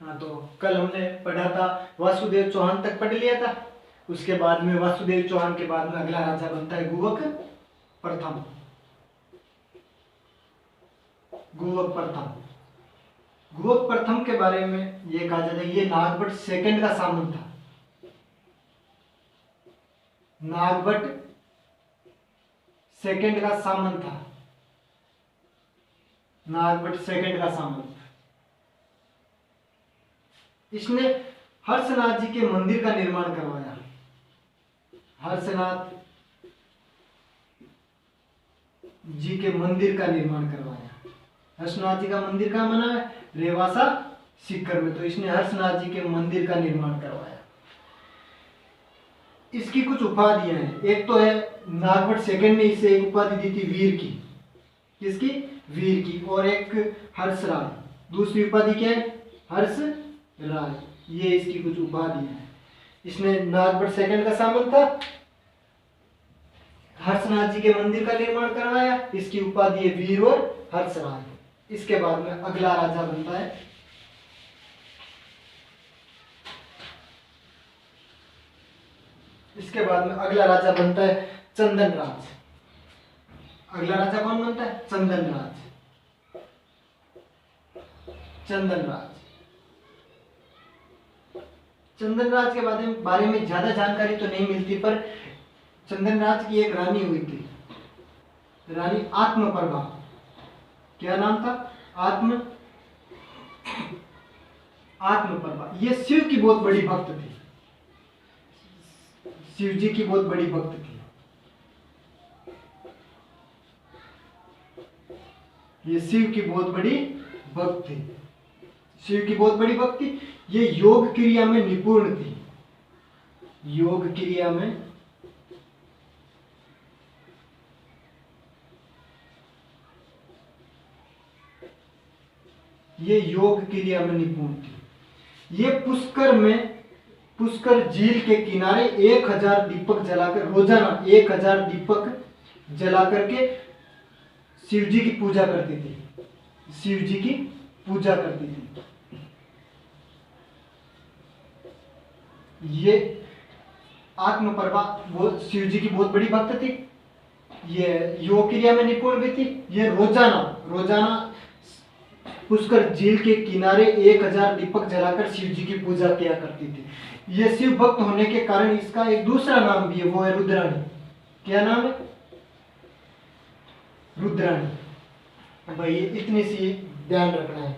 हाँ, तो कल हमने पढ़ा था वासुदेव चौहान तक पढ़ लिया था। उसके बाद में वासुदेव चौहान के बाद में अगला राजा बनता है गुवक प्रथम। गुवक प्रथम, गुवक प्रथम के बारे में ये कहा जाता है ये नागभट्ट सेकंड का सामंत था। नागभट्ट सेकंड का सामंत था। नागभट्ट सेकंड का सामंत। इसने हर्षनाथ जी के मंदिर का निर्माण करवाया। हर्षनाथ जी के मंदिर का निर्माण करवाया। हर्षनाथ जी का मंदिर कहाँ बना है? रेवासा सीकर में। तो इसने हर्षनाथ जी के मंदिर का निर्माण करवाया। इसकी कुछ उपाधियां हैं। एक तो है नागभट्ट सेकंड ने इसे एक उपाधि दी थी वीर की। किसकी? वीर की। और एक हर्षराज। दूसरी उपाधि क्या है? हर्षराज। ये इसकी कुछ उपाधि है। इसने नागभट्ट सेकंड का सामंत था। हर्षनाथ जी के मंदिर का निर्माण करवाया। इसकी उपाधि है वीर और हर्षराज। इसके बाद में अगला राजा बनता है चंदनराज। अगला राजा कौन बनता है? चंदनराज। चंदनराज के बारे में ज्यादा जानकारी तो नहीं मिलती, पर चंदनराज की एक रानी हुई थी, रानी आत्मप्रभा। क्या नाम था? आत्मप्रभा। ये शिव की बहुत बड़ी भक्त थी। शिव जी की बहुत बड़ी भक्त थी। ये शिव की बहुत बड़ी भक्त थी। शिव की बहुत बड़ी भक्त थी। ये योग क्रिया में निपुण थी। योग क्रिया में निपुण थी। ये पुष्कर झील के किनारे 1000 दीपक जलाकर, रोजाना 1000 दीपक जला करके शिव जी की पूजा करती थी। शिव जी की पूजा करती थी। ये आत्मप्रभा वो शिव जी की बहुत बड़ी भक्त थी। ये योग क्रिया में निपुण भी थी। ये रोजाना पुष्कर झील के किनारे 1000 दीपक जलाकर शिव जी की पूजा किया करती थी। ये शिव भक्त होने के कारण इसका एक दूसरा नाम भी है, वो है रुद्राणी। क्या नाम है? रुद्राणी। भाई इतनी सी ध्यान रखना है।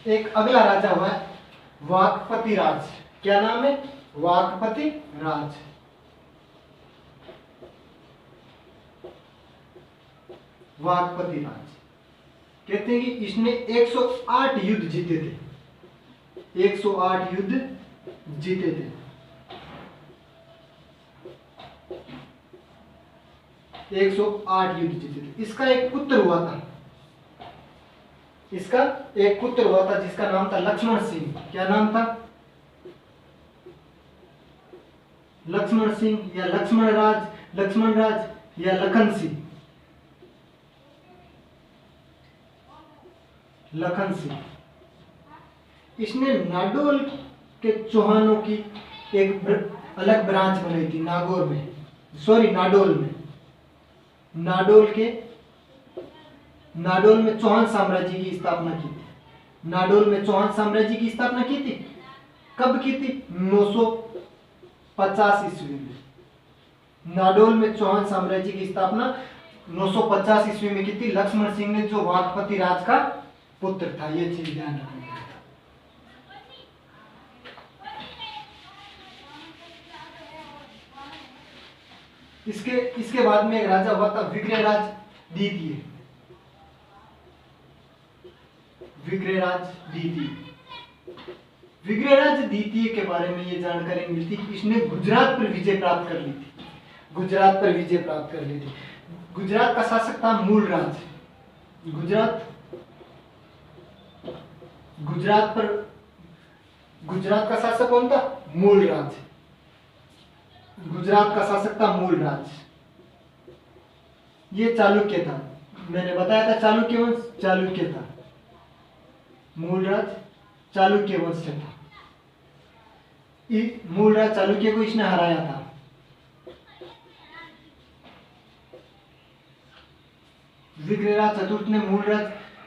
एक अगला राजा हुआ है वाकपति राज। क्या नाम है? वाकपति राज। वाकपति राज कहते हैं कि इसने 108 युद्ध जीते थे। 108 युद्ध जीते थे। 108 युद्ध जीते थे। इसका एक पुत्र हुआ था। जिसका नाम था लक्ष्मण सिंह। क्या नाम था? लक्ष्मण सिंह या लक्ष्मण राज या लखन सिंह। इसने नाडोल के चौहानों की एक अलग ब्रांच बनाई थी नाडोल में। नाडोल में चौहान साम्राज्य की स्थापना की थी। नाडोल में चौहान साम्राज्य की स्थापना की थी। कब की थी? 950 ईस्वी में। नाडोल में चौहान साम्राज्य की स्थापना 950 ईस्वी में की थी। लक्ष्मण सिंह ने, जो वाकपति राज का पुत्र था। ये चीज ध्यान रखना। इसके बाद में एक राजा हुआ था विग्रहराज द्वितीय। विग्रहराज द्वितीय के बारे में ये जानकारी मिलती कि इसने गुजरात पर विजय प्राप्त कर ली थी। गुजरात का शासक था मूलराज। गुजरात का शासक कौन था? मूलराज। गुजरात का शासक था मूलराज। ये चालुक्य था। मैंने बताया था चालुक्य वंश चालुक्य था, मूलराज चालुक्य वंश से था। मूलराज चालुक्य को इसने हराया था। विग्रहराज चतुर्थ ने मूलराज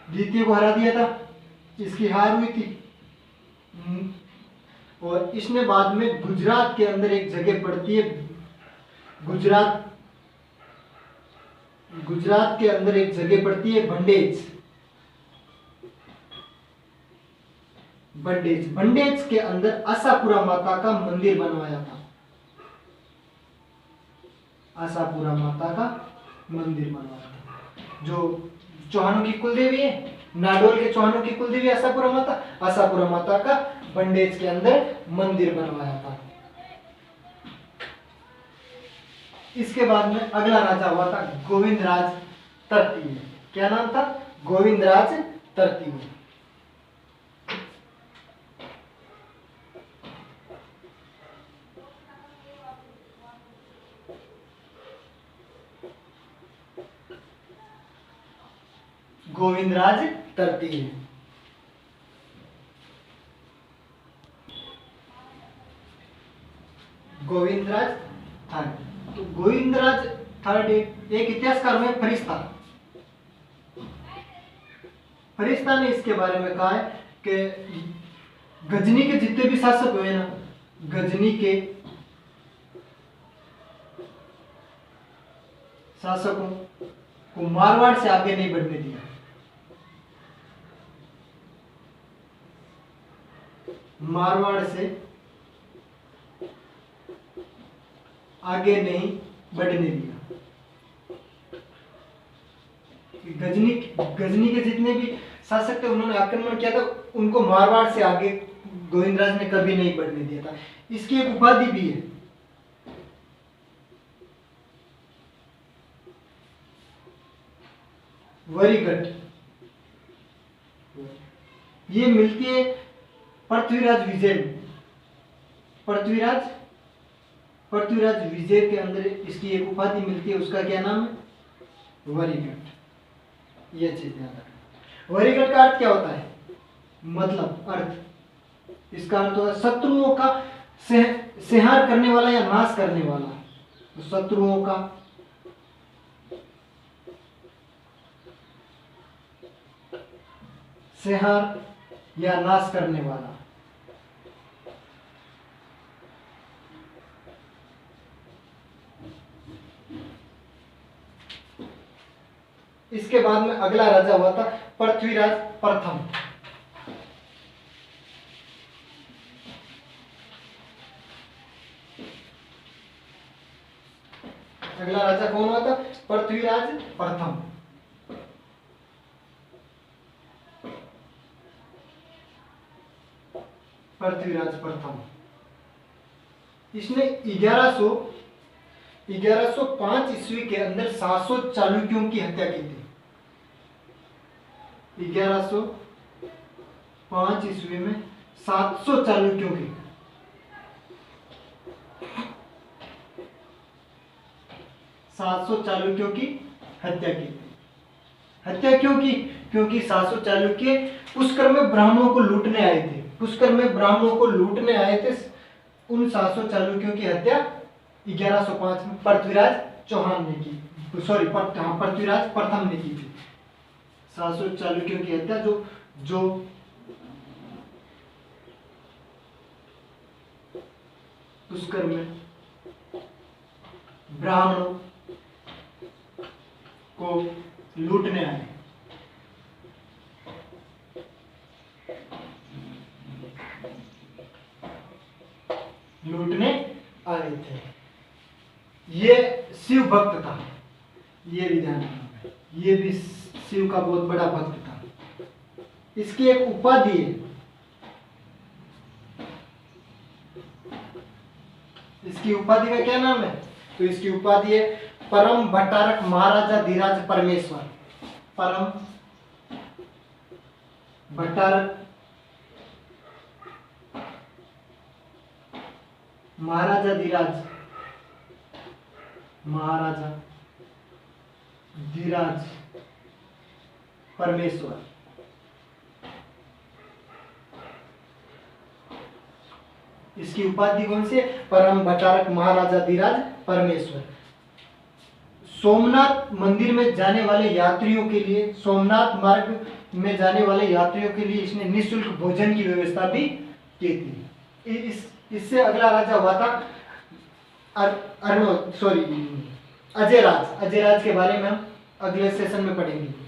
द्वितीय को हरा दिया था, इसकी हार हुई थी। और इसने बाद में गुजरात के अंदर एक जगह पड़ती है, गुजरात के अंदर एक जगह पड़ती है बंडेज। बंडेज के अंदर आशापुरा माता का मंदिर बनवाया था। आशापुरा माता का मंदिर बनवाया था, जो चौहानों की कुलदेवी है, नाडोल के चौहानों की कुलदेवी आशापुरा माता। आशापुरा माता का बंडेज के अंदर मंदिर बनवाया था। इसके बाद में अगला राजा हुआ था गोविंदराज तृतीय। क्या नाम था? गोविंदराज तृतीय। गोविंदराज तृतीय। गोविंदराज थर्ड। तो गोविंदराज थर्ड एक इतिहासकार में फरिश्ता ने इसके बारे में कहा है कि गजनी के जितने भी शासक हुए ना, गजनी के शासकों को मारवाड़ से आगे नहीं बढ़ने दिया। मारवाड़ से आगे नहीं बढ़ने दिया। गजनी के जितने भी शासक थे उन्होंने आक्रमण किया था, उनको मारवाड़ से आगे गोविंदराज ने कभी नहीं बढ़ने दिया था। इसकी एक उपाधि भी है, वरीगढ़। ये मिलती है पृथ्वीराज विजय में। पृथ्वीराज विजय के अंदर इसकी एक उपाधि मिलती है, उसका क्या नाम है? वरीगढ़। यह चीज ध्यान रखना। वरीगढ़ का अर्थ क्या होता है? मतलब अर्थ, इसका अर्थ होता है शत्रुओं का संहार करने वाला या नाश करने वाला। तो शत्रुओं का संहार या नाश करने वाला। इसके बाद में अगला राजा हुआ था पृथ्वीराज प्रथम। अगला राजा कौन हुआ था? पृथ्वीराज प्रथम। पृथ्वीराज प्रथम इसने 1105 ईस्वी के अंदर 700 चालुक्यों की हत्या की थी। 1105 ईस्वी में 700 चालुक्यों की, 700 चालुक्यों की हत्या की थी। हत्या क्यों की? क्योंकि 700 चालुक्य पुष्कर में ब्राह्मणों को लूटने आए थे। पुष्कर में ब्राह्मणों को लूटने आए थे। उन 700 चालुक्यों की हत्या 1105 में पृथ्वीराज चौहान ने की, सॉरी पृथ्वीराज प्रथम ने की थी। 700 चालुक्यों की हत्या जो पुष्कर में ब्राह्मणों को लूटने आए। थे। ये शिव भक्त था, ये भी ध्यान रखना, ये भी शिव का बहुत बड़ा भक्त था। इसकी एक उपाधि है, इसकी उपाधि का क्या नाम है? तो इसकी उपाधि है परम भट्टारक महाराजा धीराज परमेश्वर। परम भट्टारक महाराजा धीराज, महाराजा धीराज परमेश्वर। इसकी उपाधि कौन सी है? परम भट्टारक महाराजाधिराज परमेश्वर। सोमनाथ मंदिर में जाने वाले यात्रियों के लिए, सोमनाथ मार्ग में जाने वाले यात्रियों के लिए इसने निःशुल्क भोजन की व्यवस्था भी की थी। इससे अगला राजा हुआ था अजयराज। अजयराज के बारे में हम अगले सेशन में पढ़ेंगे।